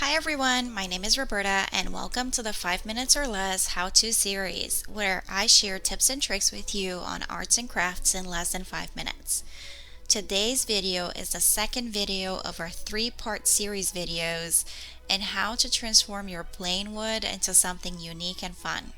Hi everyone, my name is Roberta and welcome to the 5 Minutes or Less How-To series where I share tips and tricks with you on arts and crafts in less than 5 minutes. Today's video is the second video of our 3-part series videos on how to transform your plain wood into something unique and fun.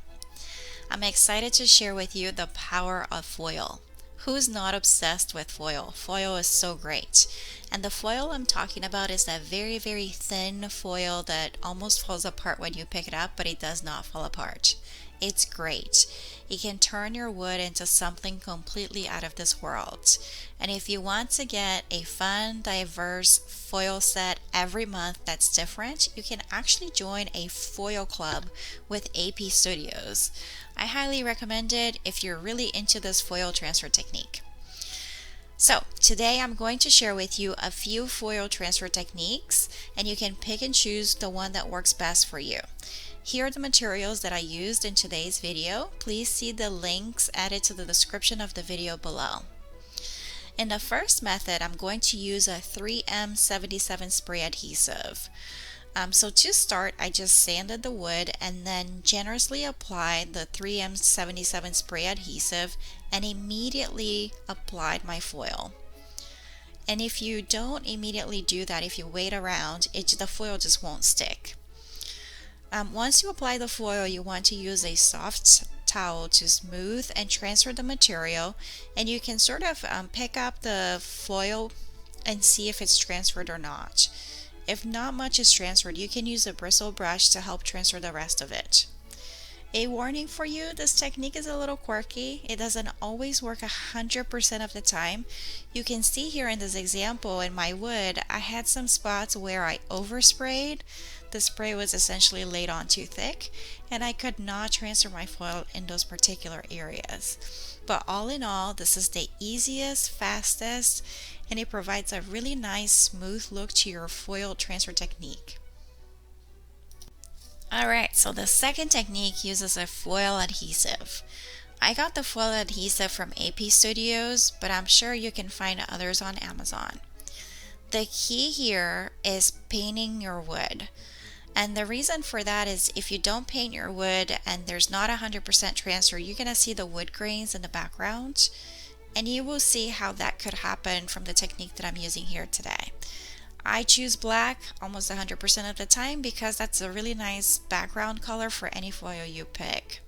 I'm excited to share with you the power of foil. Who's not obsessed with foil? Foil is so great. And the foil I'm talking about is that very, very thin foil that almost falls apart when you pick it up, but it does not fall apart. It's great. It can turn your wood into something completely out of this world. And if you want to get a fun, diverse foil set every month that's different, you can actually join a foil club with AP Studios. I highly recommend it if you're really into this foil transfer technique. So today I'm going to share with you a few foil transfer techniques, and you can pick and choose the one that works best for you. Here are the materials that I used in today's video. Please see the links added to the description of the video below. In the first method, I'm going to use a 3M77 spray adhesive. So to start, I just sanded the wood and then generously applied the 3M77 spray adhesive and immediately applied my foil. And if you don't immediately do that, if you wait around, the foil just won't stick. Once you apply the foil, you want to use a soft towel to smooth and transfer the material, and you can sort of pick up the foil and see if it's transferred or not. If not much is transferred, you can use a bristle brush to help transfer the rest of it. A warning for you, this technique is a little quirky. It doesn't always work 100% of the time. You can see here in this example in my wood, I had some spots where I oversprayed. The spray was essentially laid on too thick, and I could not transfer my foil in those particular areas. But all in all, this is the easiest, fastest, and it provides a really nice smooth look to your foil transfer technique. Alright, so the second technique uses a foil adhesive. I got the foil adhesive from AP Studios, but I'm sure you can find others on Amazon. The key here is painting your wood. And the reason for that is if you don't paint your wood and there's not 100% transfer, you're going to see the wood grains in the background. And you will see how that could happen from the technique that I'm using here today. I choose black almost 100% of the time because that's a really nice background color for any foil you pick.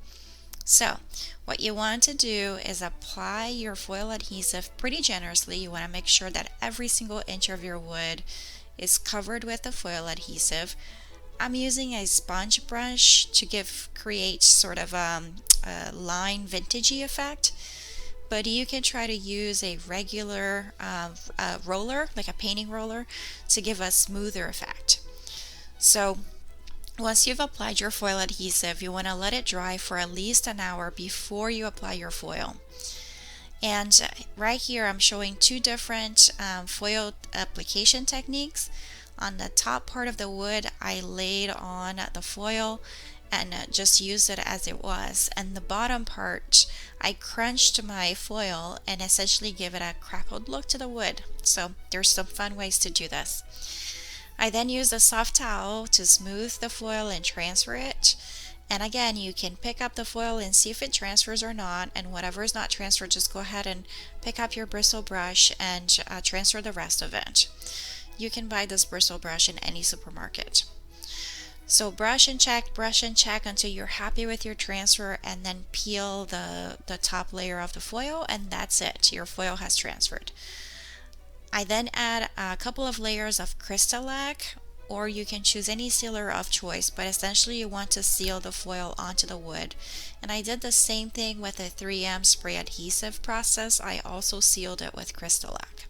So what you want to do is apply your foil adhesive pretty generously. You want to make sure that every single inch of your wood is covered with the foil adhesive. I'm using a sponge brush to create sort of a line vintagey effect. But you can try to use a regular roller, like a painting roller, to give a smoother effect. So once you've applied your foil adhesive, you want to let it dry for at least an hour before you apply your foil. And right here I'm showing two different foil application techniques. On the top part of the wood, I laid on the foil and just used it as it was, and the bottom part I crunched my foil and essentially give it a crackled look to the wood. So there's some fun ways to do this. I then used a soft towel to smooth the foil and transfer it, and again you can pick up the foil and see if it transfers or not, and whatever is not transferred, just go ahead and pick up your bristle brush and transfer the rest of it. You can buy this bristle brush in any supermarket. So brush and check until you're happy with your transfer, and then peel the top layer of the foil, and that's it. Your foil has transferred. I then add a couple of layers of Crystal-Lac, or you can choose any sealer of choice, but essentially you want to seal the foil onto the wood. And I did the same thing with the 3M spray adhesive process. I also sealed it with Crystal-Lac.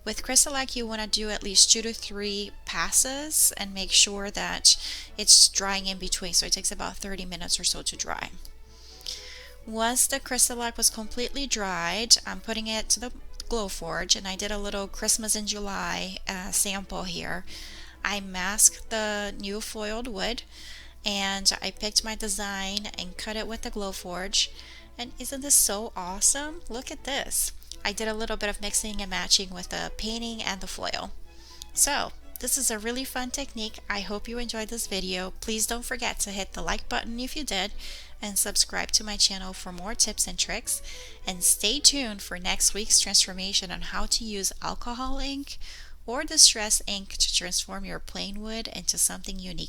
With Crystal-Lac, you want to do at least 2 to 3 passes and make sure that it's drying in between, so it takes about 30 minutes or so to dry. Once the Crystal-Lac was completely dried, I'm putting it to the Glowforge, and I did a little Christmas in July sample here. I masked the new foiled wood, and I picked my design and cut it with the Glowforge. And isn't this so awesome? Look at this. I did a little bit of mixing and matching with the painting and the foil. So This is a really fun technique. I hope you enjoyed this video. Please don't forget to hit the like button if you did, and subscribe to my channel for more tips and tricks. And stay tuned for next week's transformation on how to use alcohol ink or distress ink to transform your plain wood into something unique.